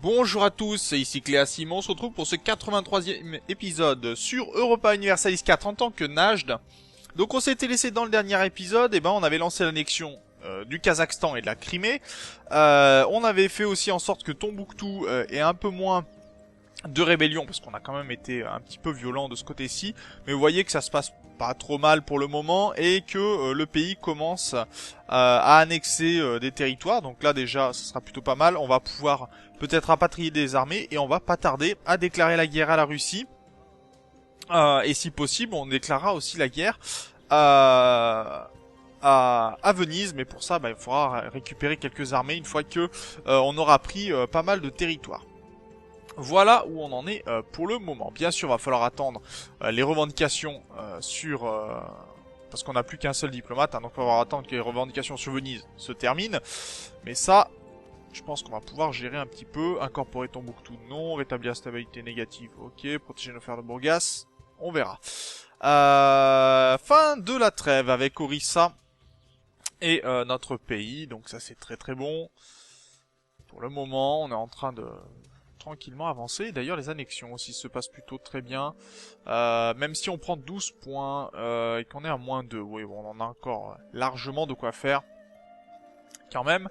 Bonjour à tous, c'est ici Cléa Simon, on se retrouve pour ce 83e épisode sur Europa Universalis 4 en tant que Najd. Donc on s'était laissé dans le dernier épisode, on avait lancé l'annexion du Kazakhstan et de la Crimée. On avait fait aussi en sorte que Tombouctou ait un peu moins de rébellion, parce qu'on a quand même été un petit peu violent de ce côté-ci. Mais vous voyez que ça se passe pas trop mal pour le moment et que le pays commence à annexer des territoires. Donc là déjà, ça sera plutôt pas mal. On va pouvoir peut-être rapatrier des armées et on va pas tarder à déclarer la guerre à la Russie. Et si possible, on déclarera aussi la guerre à Venise, mais pour ça, il faudra récupérer quelques armées une fois que on aura pris pas mal de territoires. Voilà où on en est pour le moment. Bien sûr, va falloir attendre les revendications parce qu'on n'a plus qu'un seul diplomate, donc il va falloir attendre que les revendications sur Venise se terminent. Mais ça, je pense qu'on va pouvoir gérer un petit peu. Incorporer Tombouctou, non. Rétablir la stabilité négative, ok. Protéger nos frères de Bourgas, on verra. Fin de la trêve avec Orissa et notre pays, donc ça c'est très très bon. Pour le moment, on est en train de tranquillement avancer. D'ailleurs, les annexions aussi se passent plutôt très bien. Même si on prend 12 points et qu'on est à moins 2, oui, bon, on en a encore largement de quoi faire. Quand même.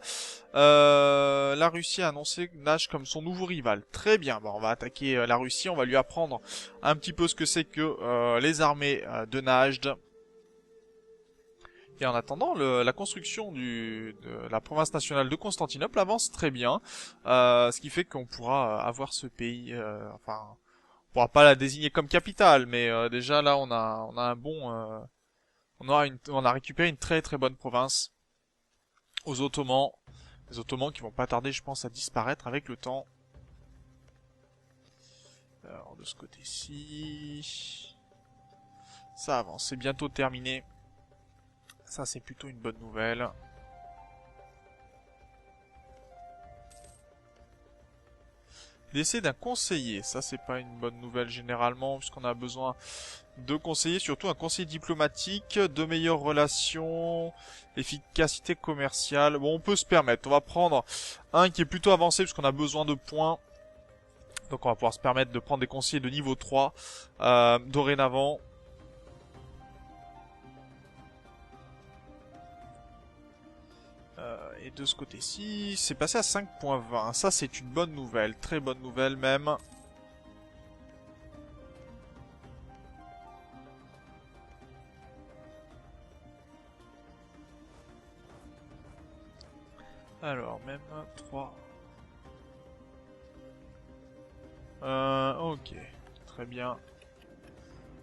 La Russie a annoncé Najd comme son nouveau rival. Très bien, on va attaquer la Russie, on va lui apprendre un petit peu ce que c'est que les armées de Najd. Et en attendant, la construction de la province nationale de Constantinople avance très bien, ce qui fait qu'on pourra avoir ce pays, on pourra pas la désigner comme capitale, mais déjà là on a un bon, on a récupéré une très très bonne province aux Ottomans, les Ottomans qui vont pas tarder, je pense, à disparaître avec le temps. Alors de ce côté-ci, ça avance, c'est bientôt terminé. Ça, c'est plutôt une bonne nouvelle. Décès d'un conseiller. Ça, c'est pas une bonne nouvelle généralement, puisqu'on a besoin de conseillers, surtout un conseiller diplomatique, de meilleures relations, efficacité commerciale. Bon, on peut se permettre. On va prendre un qui est plutôt avancé, puisqu'on a besoin de points. Donc, on va pouvoir se permettre de prendre des conseillers de niveau 3 dorénavant. Et de ce côté-ci, c'est passé à 5.20. Ça, c'est une bonne nouvelle. Très bonne nouvelle, même. Alors, même 3. Ok. Très bien.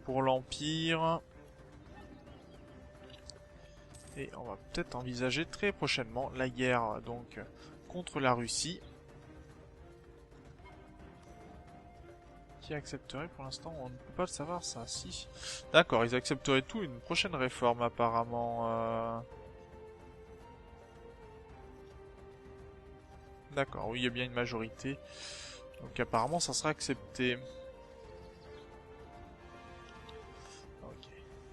Pour l'Empire... Et on va peut-être envisager très prochainement la guerre donc contre la Russie. Qui accepterait pour l'instant? On ne peut pas le savoir ça, si. D'accord, ils accepteraient tout, une prochaine réforme apparemment. D'accord, oui, il y a bien une majorité. Donc apparemment ça sera accepté.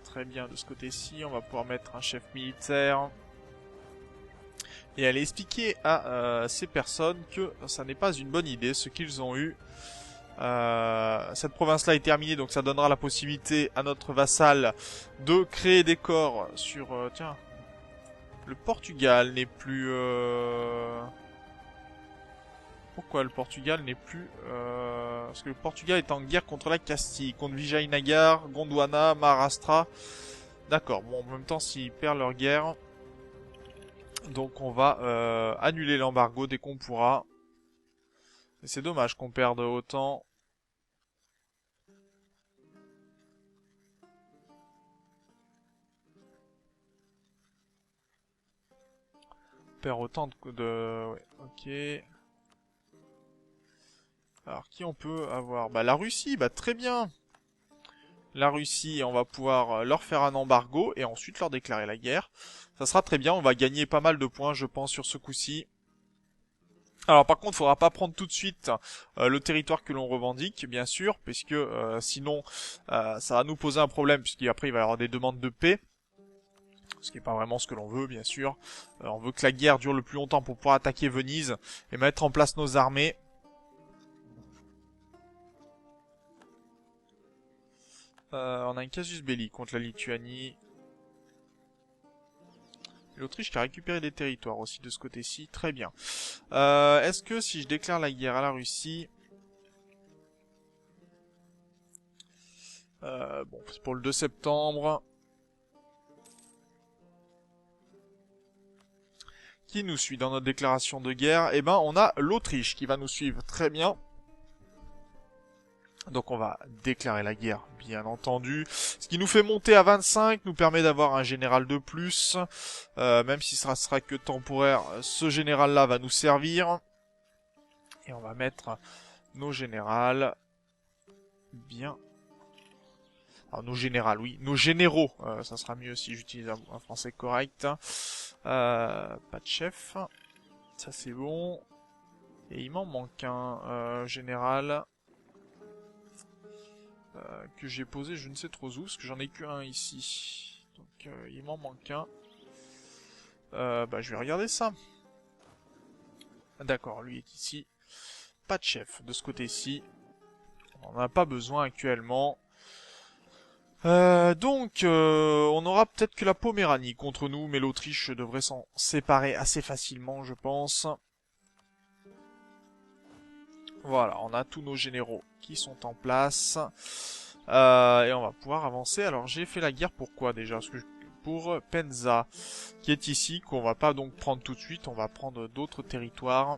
Très bien de ce côté-ci, on va pouvoir mettre un chef militaire et aller expliquer à ces personnes que ça n'est pas une bonne idée ce qu'ils ont eu. Cette province-là est terminée, donc ça donnera la possibilité à notre vassal de créer des corps sur... tiens, le Portugal n'est plus... Pourquoi le Portugal n'est plus... Parce que le Portugal est en guerre contre la Castille, contre Vijayanagar, Gondwana, Maharashtra. D'accord, bon, en même temps, s'ils perdent leur guerre... Donc on va annuler l'embargo dès qu'on pourra. Et c'est dommage qu'on perde autant. On perd autant de... Ouais, ok... Alors, qui on peut avoir? La Russie, très bien. La Russie, on va pouvoir leur faire un embargo et ensuite leur déclarer la guerre. Ça sera très bien, on va gagner pas mal de points, je pense, sur ce coup-ci. Alors, par contre, il faudra pas prendre tout de suite le territoire que l'on revendique, bien sûr, puisque sinon, ça va nous poser un problème, puisqu'après, il va y avoir des demandes de paix. Ce qui n'est pas vraiment ce que l'on veut, bien sûr. On veut que la guerre dure le plus longtemps pour pouvoir attaquer Venise et mettre en place nos armées. On a un casus belli contre la Lituanie. L'Autriche qui a récupéré des territoires aussi de ce côté-ci. Très bien. Est-ce que si je déclare la guerre à la Russie... bon, c'est pour le 2 septembre. Qui nous suit dans notre déclaration de guerre? Eh ben, on a l'Autriche qui va nous suivre. Très bien. Donc on va déclarer la guerre, bien entendu. Ce qui nous fait monter à 25, nous permet d'avoir un général de plus. Même si ça sera que temporaire, ce général-là va nous servir. Et on va mettre nos générales bien... Alors nos générales, oui. Nos généraux, ça sera mieux si j'utilise un français correct. Pas de chef. Ça c'est bon. Et il m'en manque un général... que j'ai posé je ne sais trop où, parce que j'en ai qu'un ici. Donc il m'en manque un. Bah je vais regarder ça. D'accord, lui est ici. Pas de chef de ce côté-ci. On n'en a pas besoin actuellement. Donc, on aura peut-être que la Poméranie contre nous, mais l'Autriche devrait s'en séparer assez facilement, je pense. Voilà, on a tous nos généraux qui sont en place. Et on va pouvoir avancer. Alors, j'ai fait la guerre pour quoi déjà? Parce que pour Penza, qui est ici, qu'on va pas donc prendre tout de suite. On va prendre d'autres territoires.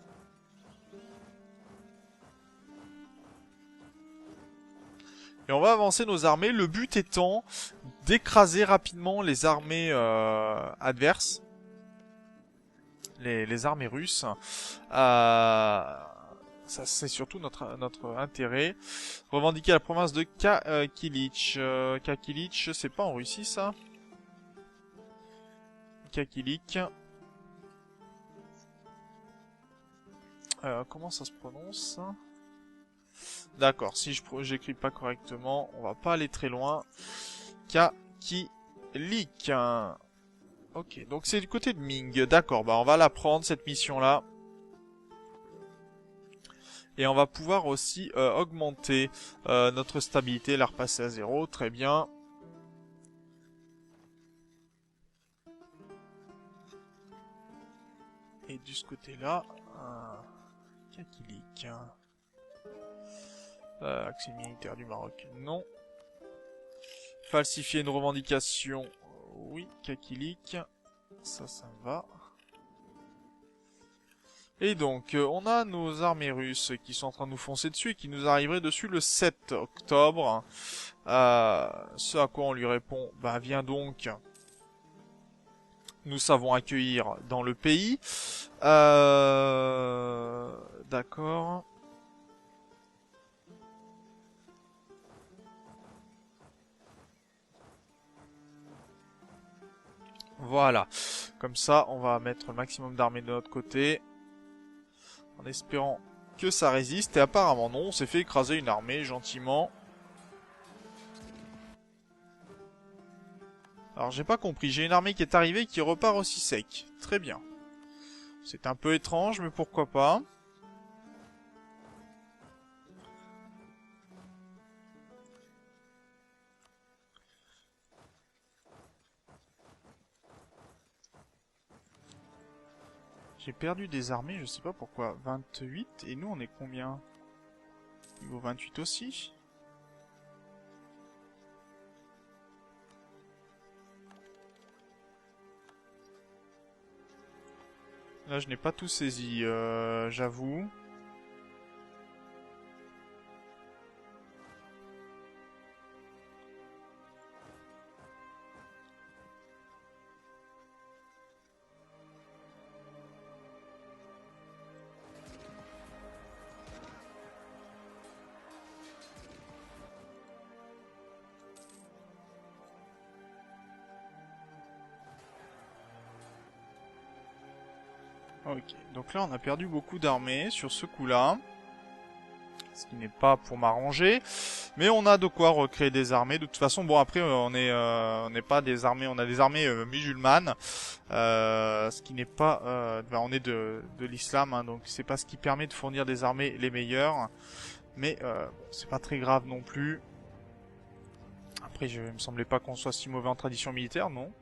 Et on va avancer nos armées, le but étant d'écraser rapidement les armées adverses. Les armées russes. Ça c'est surtout notre intérêt. Revendiquer la province de Kakilich. Kakilich, c'est pas en Russie ça? Kakilik. Comment ça se prononce? D'accord, si j'écris pas correctement, on va pas aller très loin. Kakilik. Ok, donc c'est du côté de Ming. D'accord, bah on va la prendre cette mission-là. Et on va pouvoir aussi augmenter notre stabilité, la repasser à 0. Très bien. Et de ce côté-là, Kakilik. Accès militaire du Maroc, non. Falsifier une revendication, oui. Kakilik, ça me va. Et donc, on a nos armées russes qui sont en train de nous foncer dessus et qui nous arriveraient dessus le 7 octobre. Ce à quoi on lui répond, bah viens donc. Nous savons accueillir dans le pays. D'accord. Voilà. Comme ça, on va mettre le maximum d'armées de notre côté. En espérant que ça résiste. Et apparemment non, on s'est fait écraser une armée gentiment. Alors j'ai pas compris, j'ai une armée qui est arrivée et qui repart aussi sec. Très bien. C'est un peu étrange, mais pourquoi pas. J'ai perdu des armées, je sais pas pourquoi. 28, et nous on est combien? Niveau 28 aussi. Là je n'ai pas tout saisi, j'avoue. Ok, donc là on a perdu beaucoup d'armées sur ce coup-là. Ce qui n'est pas pour m'arranger. Mais on a de quoi recréer des armées. De toute façon, bon après on n'est pas des armées, on a des armées musulmanes. Ce qui n'est pas... on est de l'islam, hein, donc c'est pas ce qui permet de fournir des armées les meilleures. Mais c'est pas très grave non plus. après, il me semblait pas qu'on soit si mauvais en tradition militaire, non.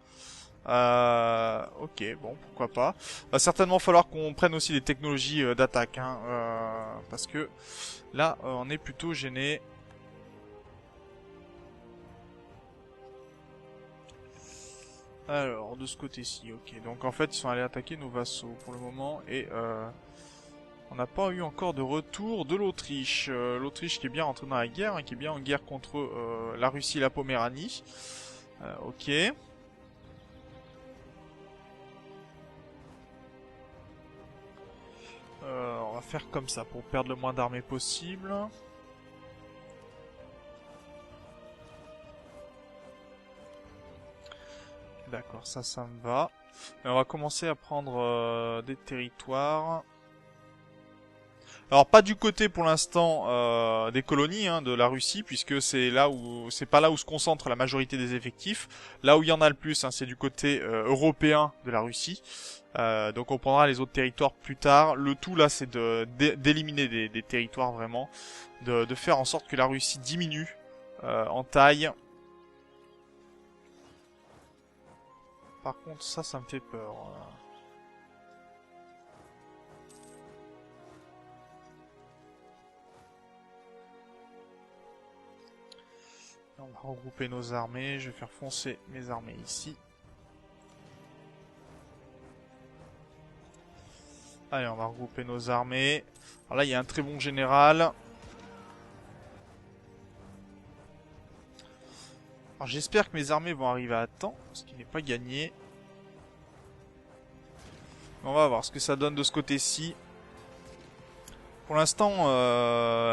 Ok, bon, pourquoi pas. Va certainement falloir qu'on prenne aussi les technologies d'attaque, hein, parce que là, on est plutôt gêné. Alors, de ce côté-ci, ok. Donc en fait, ils sont allés attaquer nos vassaux pour le moment, et on n'a pas eu encore de retour de l'Autriche. L'Autriche qui est bien rentrée dans la guerre, hein, qui est bien en guerre contre la Russie et la Poméranie. Ok. On va faire comme ça pour perdre le moins d'armées possible. D'accord, ça me va. Et on va commencer à prendre des territoires. Alors pas du côté pour l'instant des colonies hein, de la Russie, puisque c'est pas là où se concentre la majorité des effectifs. Là où il y en a le plus, hein, c'est du côté européen de la Russie. Donc on prendra les autres territoires plus tard. Le tout là, c'est d'éliminer des territoires vraiment, de faire en sorte que la Russie diminue en taille. Par contre, ça me fait peur. On va regrouper nos armées. Je vais faire foncer mes armées ici. Allez, on va regrouper nos armées. Alors là, il y a un très bon général. Alors j'espère que mes armées vont arriver à temps, ce qui n'est pas gagné. On va voir ce que ça donne de ce côté-ci. Pour l'instant,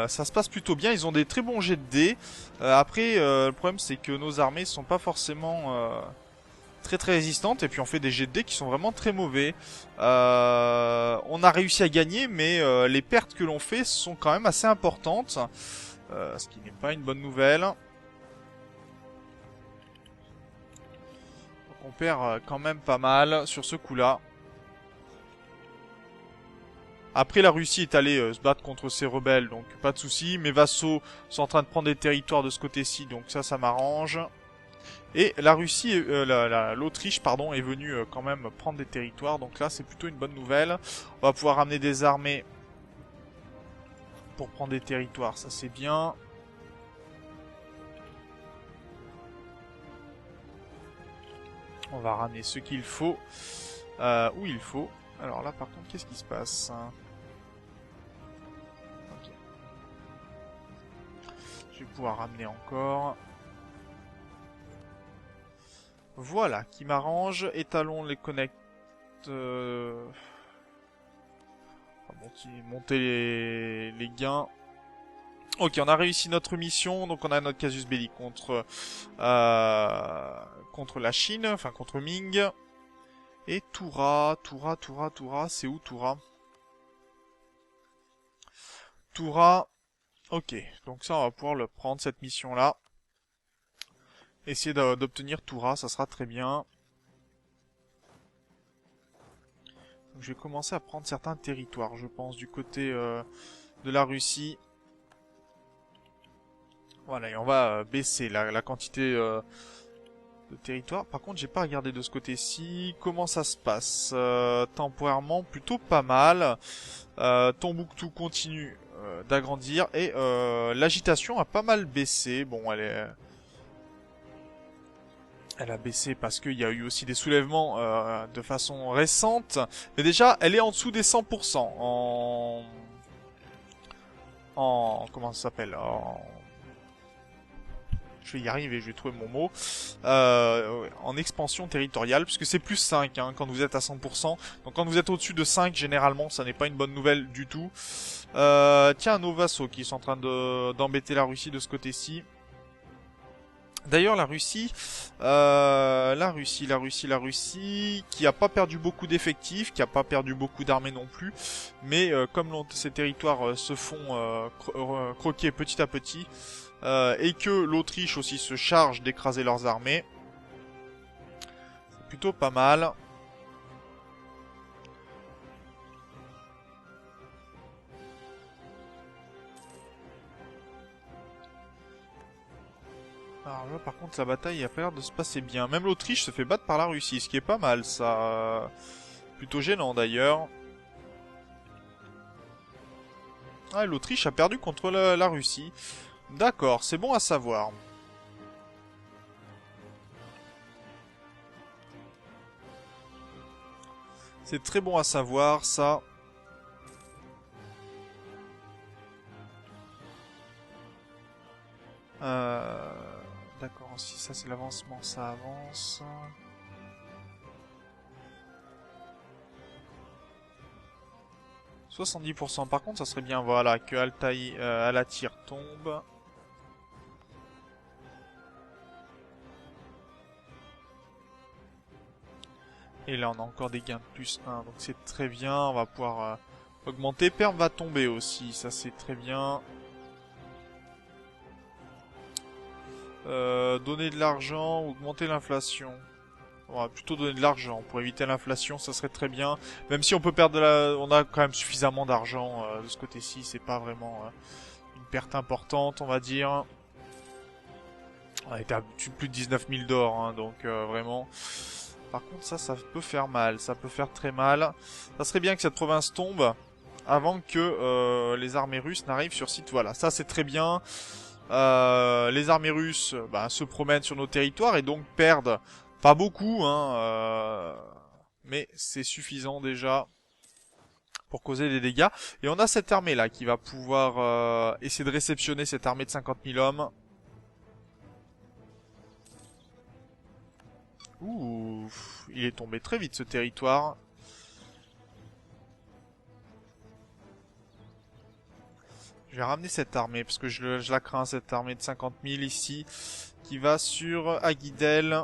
ça se passe plutôt bien. Ils ont des très bons jets de dés. Après, le problème c'est que nos armées sont pas forcément très résistantes. Et puis on fait des jets de dés qui sont vraiment très mauvais. On a réussi à gagner, mais les pertes que l'on fait sont quand même assez importantes. Ce qui n'est pas une bonne nouvelle. Donc on perd quand même pas mal sur ce coup-là. Après, la Russie est allée se battre contre ses rebelles, donc pas de souci. Mes vassaux sont en train de prendre des territoires de ce côté-ci, donc ça m'arrange. Et la Russie, l'Autriche, pardon, est venue quand même prendre des territoires, donc là c'est plutôt une bonne nouvelle. On va pouvoir ramener des armées pour prendre des territoires, ça c'est bien. On va ramener ce qu'il faut, où il faut. Alors là par contre, qu'est-ce qui se passe ? Je vais pouvoir ramener encore. Voilà, qui m'arrange. Étalons les connect. Monter les gains. Ok, on a réussi notre mission. Donc on a notre casus belli contre la Chine, enfin contre Ming. Et Toura, c'est où Toura? Toura. Ok, donc ça on va pouvoir le prendre cette mission là. Essayer d'obtenir Toura, ça sera très bien. Donc, je vais commencer à prendre certains territoires, je pense, du côté de la Russie. Voilà, et on va baisser la quantité de territoire. Par contre, j'ai pas regardé de ce côté-ci. Comment ça se passe temporairement, plutôt pas mal. Tombouctou continue d'agrandir. Et l'agitation a pas mal baissé. Bon, elle a baissé parce qu'il y a eu aussi des soulèvements de façon récente. Mais déjà, elle est en dessous des 100%. Comment ça s'appelle Je vais y arriver, je vais trouver mon mot. En expansion territoriale, puisque c'est plus 5 hein, quand vous êtes à 100%. Donc quand vous êtes au-dessus de 5, généralement, ça n'est pas une bonne nouvelle du tout. Tiens, nos vassaux qui sont en train d'embêter la Russie de ce côté-ci. D'ailleurs, la Russie, qui a pas perdu beaucoup d'effectifs, qui a pas perdu beaucoup d'armées non plus, mais comme ces territoires se font croquer petit à petit, et que l'Autriche aussi se charge d'écraser leurs armées, c'est plutôt pas mal. Alors je par contre, la bataille a pas l'air de se passer bien. Même l'Autriche se fait battre par la Russie, ce qui est pas mal, ça. Plutôt gênant, d'ailleurs. Ah, l'Autriche a perdu contre la Russie. D'accord, c'est bon à savoir. C'est très bon à savoir, ça. D'accord, si ça c'est l'avancement, ça avance. « 70%, par contre, ça serait bien, voilà, que Altaï, Alatyr tombe. Et là, on a encore des gains de plus 1, donc c'est très bien, on va pouvoir augmenter. Perm va tomber aussi, ça c'est très bien. Donner de l'argent, augmenter l'inflation. On va plutôt donner de l'argent pour éviter l'inflation, ça serait très bien. Même si on peut perdre de la... On a quand même suffisamment d'argent de ce côté-ci, c'est pas vraiment une perte importante, on va dire. On est à plus de 19 000 d'or, hein, donc vraiment... Par contre, ça peut faire mal, ça peut faire très mal. Ça serait bien que cette province tombe avant que les armées russes n'arrivent sur site. Voilà, ça c'est très bien. Les armées russes se promènent sur nos territoires et donc perdent pas beaucoup, hein, mais c'est suffisant déjà pour causer des dégâts. Et on a cette armée là qui va pouvoir essayer de réceptionner cette armée de 50 000 hommes. Ouh, il est tombé très vite ce territoire. Je vais ramener cette armée, parce que je la crains, cette armée de 50 000 ici, qui va sur Agidel.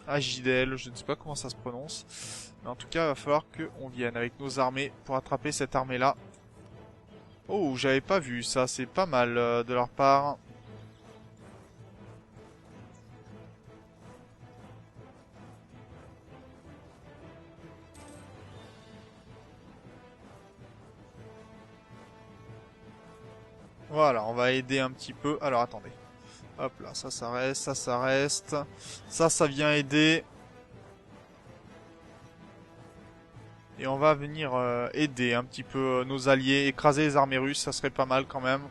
Agidel, je ne sais pas comment ça se prononce. Mais en tout cas, il va falloir qu'on vienne avec nos armées pour attraper cette armée-là. Oh, j'avais pas vu ça, c'est pas mal de leur part. Voilà, on va aider un petit peu. Alors, attendez. Hop là, ça reste, ça reste. Ça vient aider. Et on va venir aider un petit peu nos alliés. Écraser les armées russes, ça serait pas mal quand même.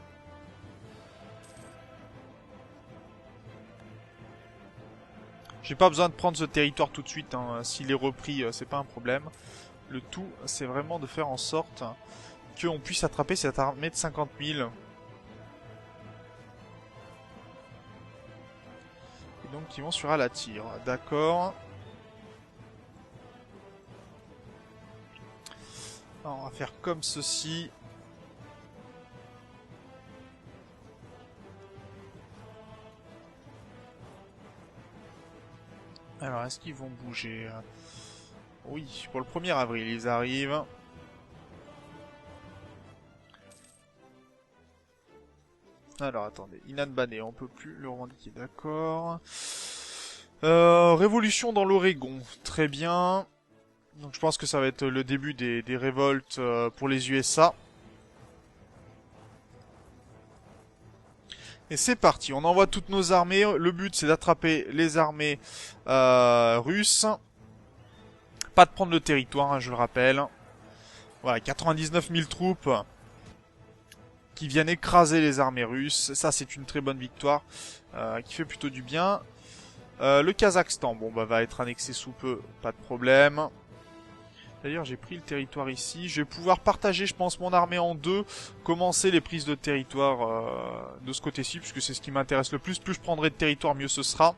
J'ai pas besoin de prendre ce territoire tout de suite, hein. S'il est repris, c'est pas un problème. Le tout, c'est vraiment de faire en sorte qu'on puisse attraper cette armée de 50 000. Et donc, ils vont sur Alatyr. D'accord. On va faire comme ceci. Alors, est-ce qu'ils vont bouger? Oui, pour le 1er avril, ils arrivent. Alors, attendez. Inanbané, on peut plus le revendiquer, d'accord. Révolution dans l'Oregon, très bien. Donc je pense que ça va être le début des révoltes pour les USA. Et c'est parti, on envoie toutes nos armées. Le but c'est d'attraper les armées russes. Pas de prendre le territoire, hein, je le rappelle. Voilà, 99 000 troupes qui viennent écraser les armées russes. Ça c'est une très bonne victoire qui fait plutôt du bien. Le Kazakhstan, bon bah va être annexé sous peu, pas de problème. D'ailleurs, j'ai pris le territoire ici. Je vais pouvoir partager, je pense, mon armée en deux. Commencer les prises de territoire de ce côté-ci, puisque c'est ce qui m'intéresse le plus. Plus je prendrai de territoire, mieux ce sera.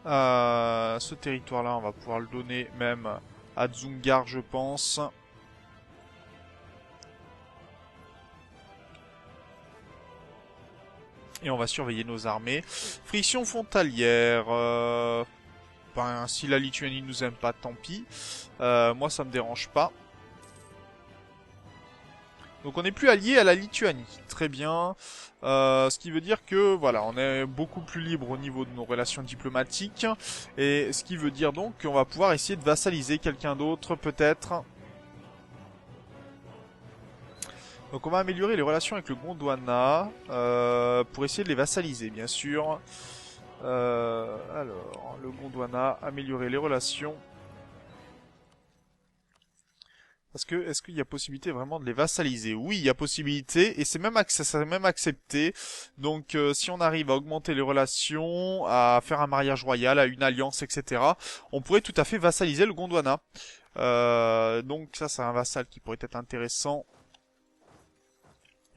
Ce territoire-là, on va pouvoir le donner même à Dzungar, je pense. Et on va surveiller nos armées. Friction frontalière... Ben, si la Lituanie nous aime pas, tant pis. Moi, ça me dérange pas. Donc, on n'est plus allié à la Lituanie. Très bien. Ce qui veut dire que, voilà, on est beaucoup plus libre au niveau de nos relations diplomatiques. Et ce qui veut dire donc qu'on va pouvoir essayer de vassaliser quelqu'un d'autre, peut-être. Donc on va améliorer les relations avec le Gondwana pour essayer de les vassaliser, bien sûr. Alors, le Gondwana, améliorer les relations. Est-ce qu'il y a possibilité vraiment de les vassaliser? Oui, il y a possibilité, et c'est même accepté. Donc, si on arrive à augmenter les relations, à faire un mariage royal, à une alliance, etc., on pourrait tout à fait vassaliser le Gondwana. Donc ça, c'est un vassal qui pourrait être intéressant.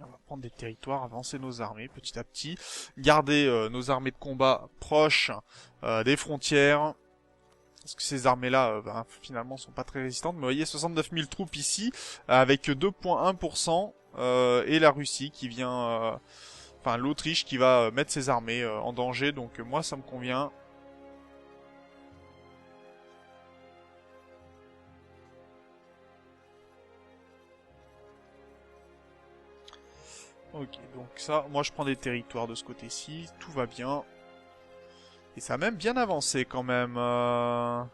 On va prendre des territoires, avancer nos armées petit à petit, garder nos armées de combat proches des frontières. Parce que ces armées-là, finalement, sont pas très résistantes. Mais vous voyez, 69 000 troupes ici, avec 2,1%, et la Russie qui vient... Enfin, l'Autriche qui va mettre ses armées en danger. Donc moi, ça me convient. Ok, donc ça, moi je prends des territoires de ce côté-ci, tout va bien. Et ça a même bien avancé quand même. Allez,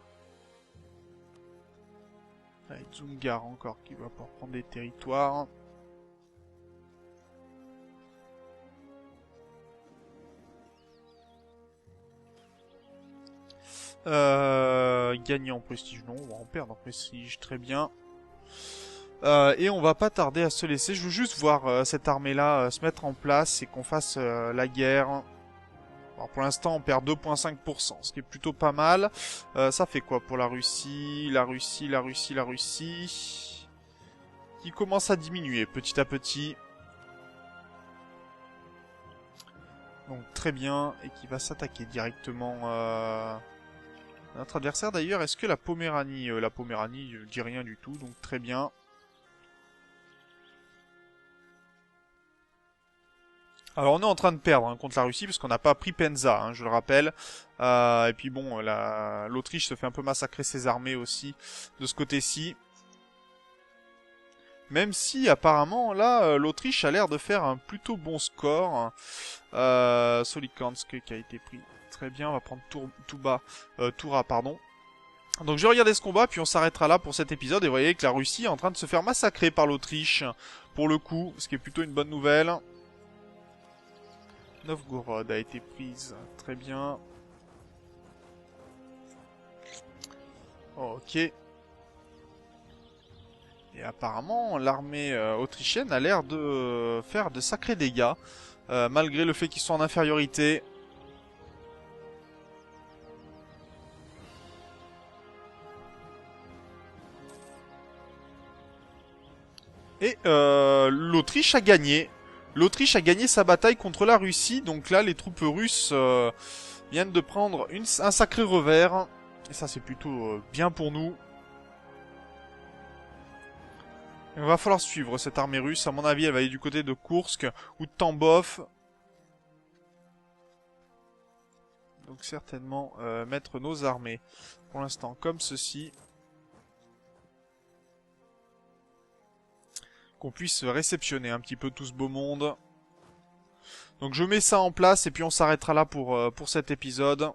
Dzungar encore qui va pouvoir prendre des territoires. Gagner en prestige, non, on va en perdre en prestige, très bien. Et on va pas tarder à se laisser. Je veux juste voir cette armée-là se mettre en place et qu'on fasse la guerre. Alors pour l'instant, on perd 2,5%, ce qui est plutôt pas mal. Ça fait quoi pour la Russie? La Russie qui commence à diminuer petit à petit. Donc très bien, et qui va s'attaquer directement à notre adversaire. D'ailleurs, est-ce que la Poméranie, dit rien du tout, donc très bien. Alors on est en train de perdre contre la Russie parce qu'on n'a pas pris Penza, je le rappelle. Et puis bon, l'Autriche se fait un peu massacrer ses armées aussi de ce côté-ci. Même si apparemment là, l'Autriche a l'air de faire un plutôt bon score. Solikamsk qui a été pris très bien, on va prendre Toura, pardon. Donc je vais regarder ce combat, puis on s'arrêtera là pour cet épisode. Et vous voyez que la Russie est en train de se faire massacrer par l'Autriche, pour le coup, ce qui est plutôt une bonne nouvelle. Novgorod a été prise, très bien. Ok. Et apparemment, l'armée autrichienne a l'air de faire de sacrés dégâts, malgré le fait qu'ils soient en infériorité. Et l'Autriche a gagné. L'Autriche a gagné sa bataille contre la Russie, donc là les troupes russes viennent de prendre un sacré revers. Et ça c'est plutôt bien pour nous. Il va falloir suivre cette armée russe, à mon avis elle va aller du côté de Koursk ou de Tambov. Donc certainement mettre nos armées pour l'instant comme ceci. Qu'on puisse réceptionner un petit peu tout ce beau monde. Donc je mets ça en place et puis on s'arrêtera là pour cet épisode.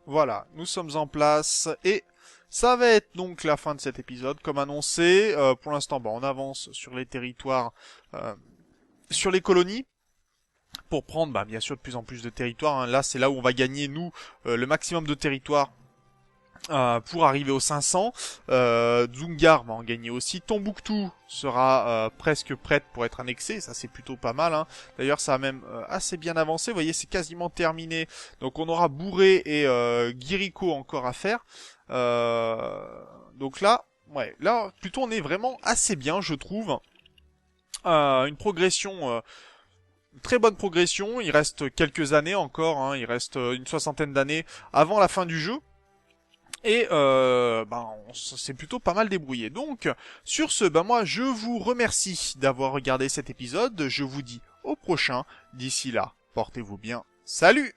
Voilà, nous sommes en place et ça va être donc la fin de cet épisode. Comme annoncé, pour l'instant on avance sur les territoires, sur les colonies. Pour prendre bien sûr de plus en plus de territoires. Là c'est là où on va gagner nous le maximum de territoires pour arriver aux 500. Dzungar va en gagner aussi. Tombouctou sera presque prête pour être annexée. Ça c'est plutôt pas mal. D'ailleurs ça a même assez bien avancé. Vous voyez c'est quasiment terminé. Donc on aura Bourré et Guirico encore à faire. Donc là, là plutôt on est vraiment assez bien je trouve. Une progression... très bonne progression, il reste quelques années encore, il reste une soixantaine d'années avant la fin du jeu. Et on s'est plutôt pas mal débrouillé. Donc, sur ce, moi je vous remercie d'avoir regardé cet épisode. Je vous dis au prochain. D'ici là, portez-vous bien. Salut!